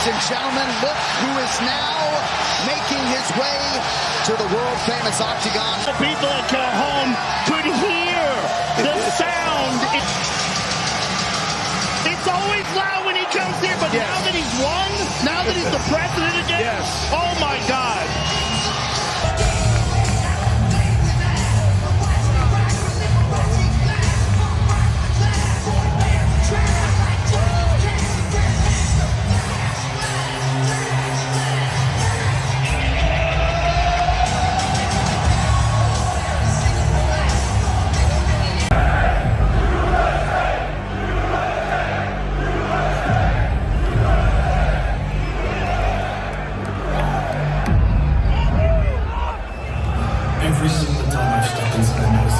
and gentlemen, look who is now making his way to the world-famous octagon. The people at home could hear the sound. It's always loud when he comes here, but now that he's won, now that he's the president again, oh my God. Every single time I've stepped inside this.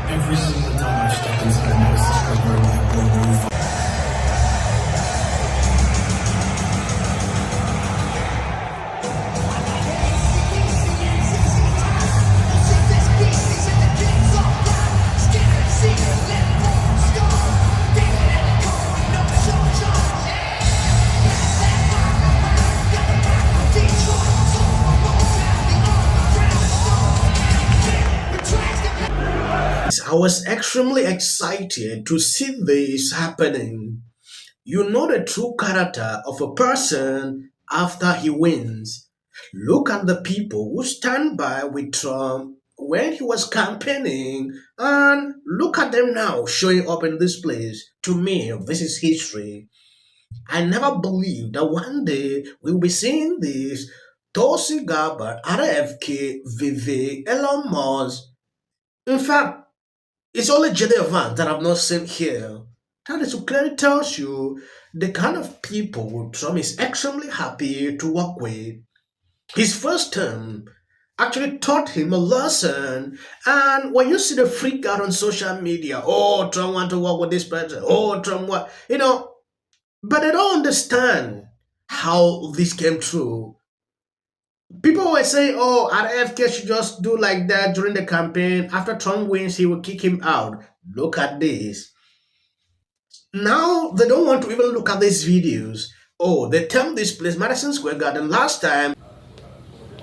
Every single time I've stepped inside this is where we I was extremely excited to see this happening. You know the true character of a person after he wins. Look at the people who stand by with Trump when he was campaigning, and look at them now showing up in this place. To me, this is history. I never believed that one day we'll be seeing this Tulsi Gabbard, RFK, Vivek, Elon Musk. In fact, it's only JD Vance that I've not seen here. That is clearly tells you the kind of people Trump is extremely happy to work with. His first term actually taught him a lesson. And when you see the freak out on social media, oh, Trump want to work with this person, oh, Trump what, but they don't understand how this came true. People always say, oh, RFK should just do like that during the campaign. After Trump wins, he will kick him out. Look at this. Now they don't want to even look at these videos. Oh, they termed this place Madison Square Garden last time.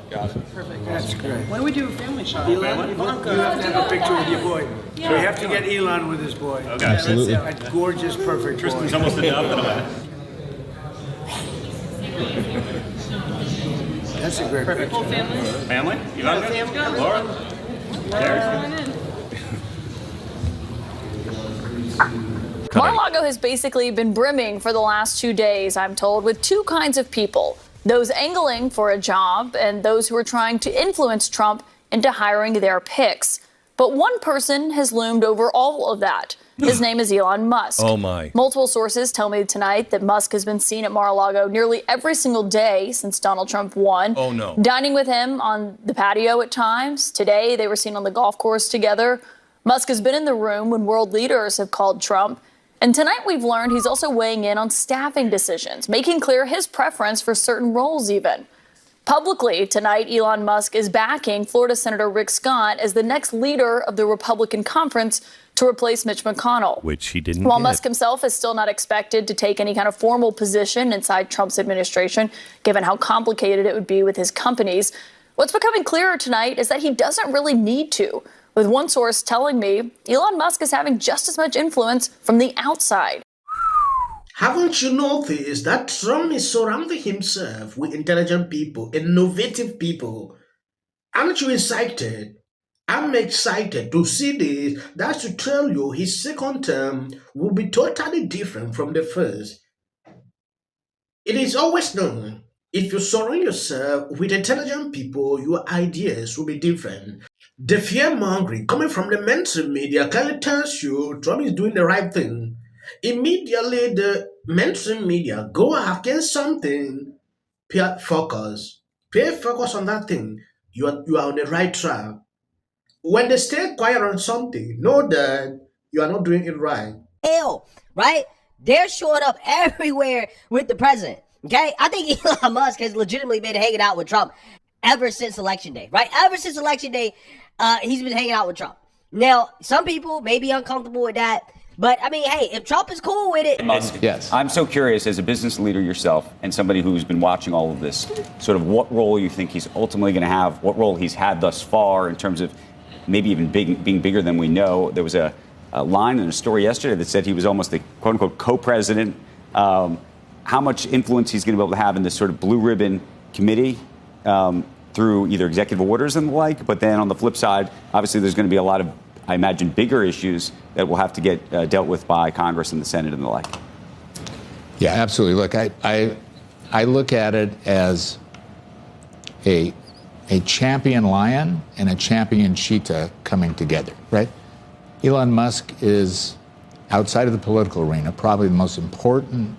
Got it. Perfect. That's great. When do we do a family shot? Elon, you have to have a picture with your boy. We have to get Elon with his boy. Okay. Absolutely. A gorgeous, perfect boy. Tristan's almost enough. That's a great Perfect. picture. Whole family? Family? You got it? Family. Laura? Mar-a-Lago has basically been brimming for the last 2 days, I'm told, with two kinds of people. Those angling for a job and those who are trying to influence Trump into hiring their picks. But one person has loomed over all of that. His name is Elon Musk. Oh, my. Multiple sources tell me tonight that Musk has been seen at Mar-a-Lago nearly every single day since Donald Trump won. Oh, no. Dining with him on the patio at times. Today, they were seen on the golf course together. Musk has been in the room when world leaders have called Trump. And tonight, we've learned he's also weighing in on staffing decisions, making clear his preference for certain roles even. Publicly tonight, Elon Musk is backing Florida Senator Rick Scott as the next leader of the Republican conference to replace Mitch McConnell. Which he didn't While get. Musk himself is still not expected to take any kind of formal position inside Trump's administration, given how complicated it would be with his companies, what's becoming clearer tonight is that he doesn't really need to, with one source telling me Elon Musk is having just as much influence from the outside. Haven't you noticed that Trump is surrounding himself with intelligent people, innovative people? Aren't you excited? I'm excited to see this. That's to tell you his second term will be totally different from the first. It is always known, if you surround yourself with intelligent people, your ideas will be different. The fear-mongering coming from the mainstream media clearly tells you Trump is doing the right thing. Immediately, the mainstream media go against something, pay focus. Pay focus on that thing. You are on the right track. When they stay quiet on something, know that you are not doing it right. Hell, right? They're showing up everywhere with the president. Okay? I think Elon Musk has legitimately been hanging out with Trump ever since Election Day, right? Ever since Election Day, he's been hanging out with Trump. Now, some people may be uncomfortable with that, but I mean, hey, if Trump is cool with it. Yes. I'm so curious, as a business leader yourself and somebody who's been watching all of this, sort of what role you think he's ultimately going to have, what role he's had thus far in terms of maybe even being bigger than we know. There was a line in a story yesterday that said he was almost the quote-unquote co-president. How much influence he's going to be able to have in this sort of blue ribbon committee through either executive orders and the like. But then on the flip side, obviously there's going to be a lot of, I imagine, bigger issues that will have to get dealt with by Congress and the Senate and the like. Yeah, absolutely. Look, I look at it as a champion lion and a champion cheetah coming together, right? Elon Musk is, outside of the political arena, probably the most important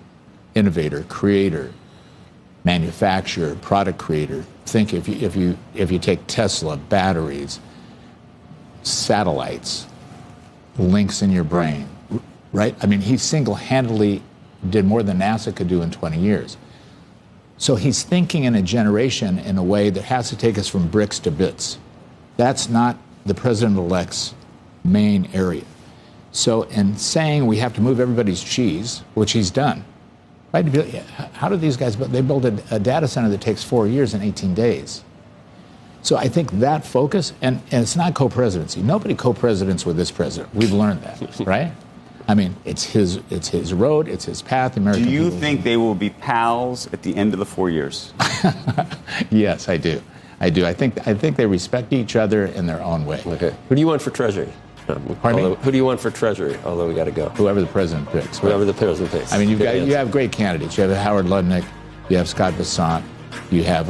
innovator, creator, manufacturer, product creator. Think if you take Tesla, batteries, satellites, links in your brain, right? I mean, he single-handedly did more than NASA could do in 20 years. So he's thinking in a generation in a way that has to take us from bricks to bits. That's not the president-elect's main area. So in saying we have to move everybody's cheese, which he's done, right? How do these guys, they built a data center that takes 4 years and 18 days. So I think that focus, and it's not co-presidency. Nobody co-presidents with this president. We've learned that, right? I mean, it's his road, it's his path. American do you think they will be pals at the end of the 4 years? Yes, I do. I think they respect each other in their own way. Okay. Who do you want for Treasury? Pardon me? Who do you want for Treasury? Although we got to go. Whoever the president picks. Whoever the president picks. I mean, you have great candidates. You have Howard Lutnick, you have Scott Bessant, you have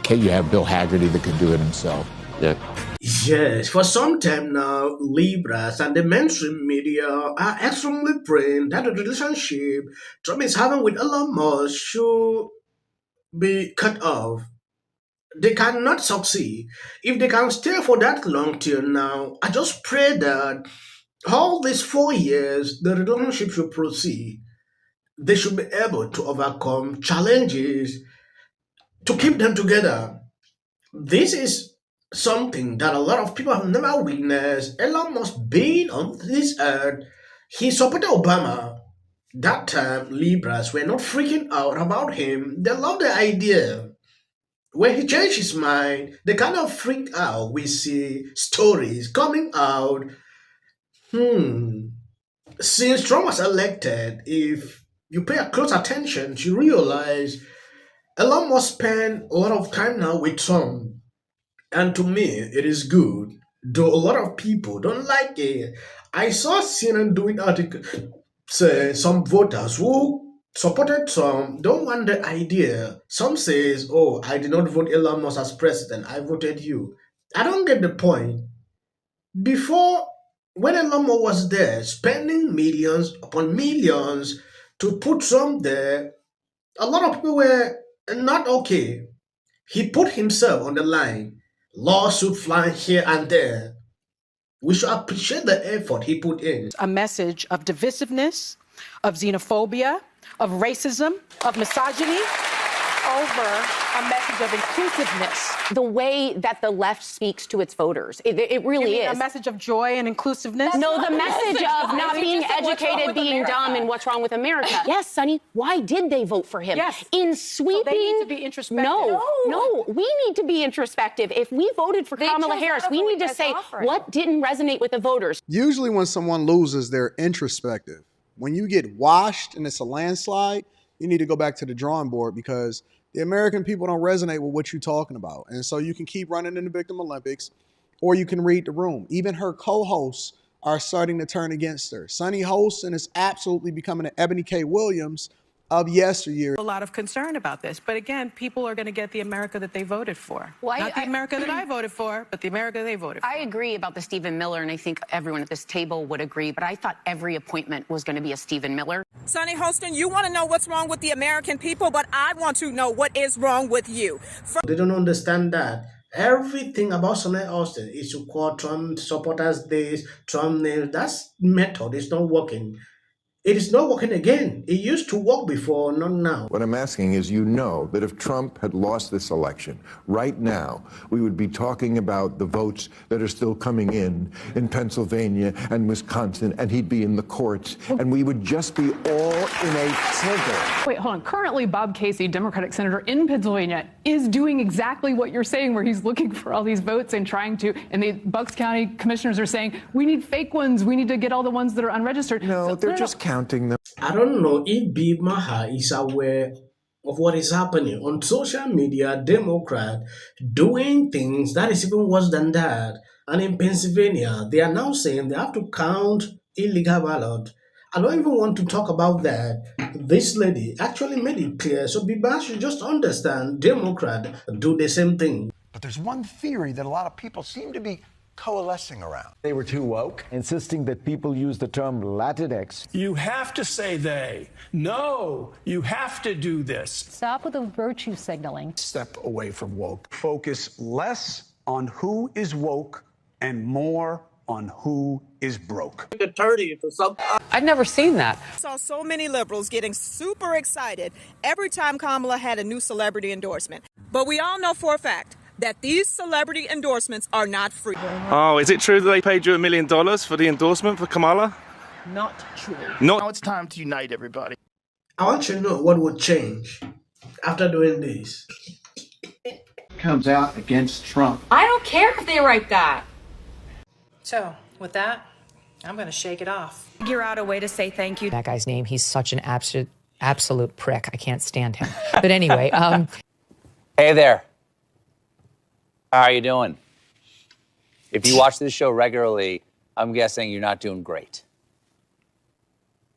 you have Bill Hagerty that could do it himself. Yeah. Yes, for some time now, Libras and the mainstream media are extremely praying that the relationship Trump is having with Elon Musk should be cut off. They cannot succeed. If they can stay for that long till now, I just pray that all these 4 years, the relationship should proceed. They should be able to overcome challenges to keep them together. This is something that a lot of people have never witnessed. Elon Musk being on this earth, he supported Obama. That time, Libras were not freaking out about him. They loved the idea. When he changed his mind, they kind of freaked out. We see stories coming out. Since Trump was elected, if you pay a close attention, you realize Elon Musk spent a lot of time now with Trump. And to me, it is good. Though a lot of people don't like it. I saw CNN doing article say some voters who supported Trump don't want the idea. Some says, oh, I did not vote Elon Musk as president. I voted you. I don't get the point. Before, when Elon Musk was there, spending millions upon millions to put Trump there, a lot of people were not okay. He put himself on the line. Lawsuit flying here and there. We should appreciate the effort he put in. A message of divisiveness, of xenophobia, of racism, of misogyny, over a message of inclusiveness. The way that the left speaks to its voters. It really is. A message of joy and inclusiveness? No, the message of not being educated, being dumb, and what's wrong with America. Yes, Sonny, why did they vote for him? Yes. In sweeping... So they need to be introspective. No, we need to be introspective. If we voted for Kamala Harris, we need to say what didn't resonate with the voters. Usually when someone loses, they're introspective. When you get washed and it's a landslide, you need to go back to the drawing board because the American people don't resonate with what you're talking about. And so you can keep running in the Victim Olympics or you can read the room. Even her co-hosts are starting to turn against her. Sunny hosts and is absolutely becoming an Ebony K. Williams of yesteryear. A lot of concern about this. But again, people are going to get the America that they voted for. Well, not the America that I voted for, but the America they voted for. I agree about the Stephen Miller, and I think everyone at this table would agree, but I thought every appointment was going to be a Stephen Miller. Sonny Holston, you want to know what's wrong with the American people, but I want to know what is wrong with you. They don't understand that. Everything about Sonny Austin is to call Trump supporters this, Trump names. That method is not working. It is not working again. It used to work before, not now. What I'm asking is, you know that if Trump had lost this election, right now, we would be talking about the votes that are still coming in Pennsylvania and Wisconsin, and he'd be in the courts, and we would just be all in a tizzy. Wait, hold on. Currently, Bob Casey, Democratic senator in Pennsylvania, is doing exactly what you're saying, where he's looking for all these votes and trying to, and the Bucks County commissioners are saying, we need fake ones. We need to get all the ones that are unregistered. No, they're just counting them. I don't know if Big Maha is aware of what is happening on social media. Democrat doing things that is even worse than that. And in Pennsylvania, they are now saying they have to count illegal ballot. I don't even want to talk about that. This lady actually made it clear. So Biba should just understand Democrat do the same thing. But there's one theory that a lot of people seem to be coalescing around. They were too woke, insisting that people use the term Latinx. You have to say they. No, you have to do this. Stop with the virtue signaling. Step away from woke. Focus less on who is woke and more on who is broke. Attorney for some. I've never seen that. I saw so many liberals getting super excited every time Kamala had a new celebrity endorsement. But we all know for a fact that these celebrity endorsements are not free. Oh, is it true that they paid you $1 million for the endorsement for Kamala? Not true. Now it's time to unite everybody. I want you to know what would change after doing this. Comes out against Trump. I don't care if they write that. So, with that, I'm going to shake it off. Figure out a way to say thank you. That guy's name, he's such an absolute prick. I can't stand him. But anyway. Hey there. How are you doing? If you watch this show regularly, I'm guessing you're not doing great.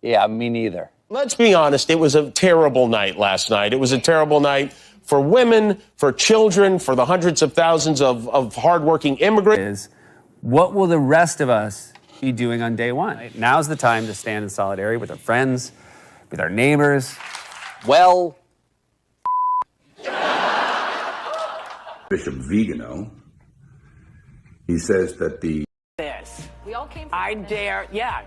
Yeah, me neither. Let's be honest, it was a terrible night last night. It was a terrible night for women, for children, for the hundreds of thousands of hardworking immigrants. What will the rest of us be doing on day one? Right? Now's the time to stand in solidarity with our friends, with our neighbors. Well, Bishop Vigano, he says that This. We all came from I dare, yeah.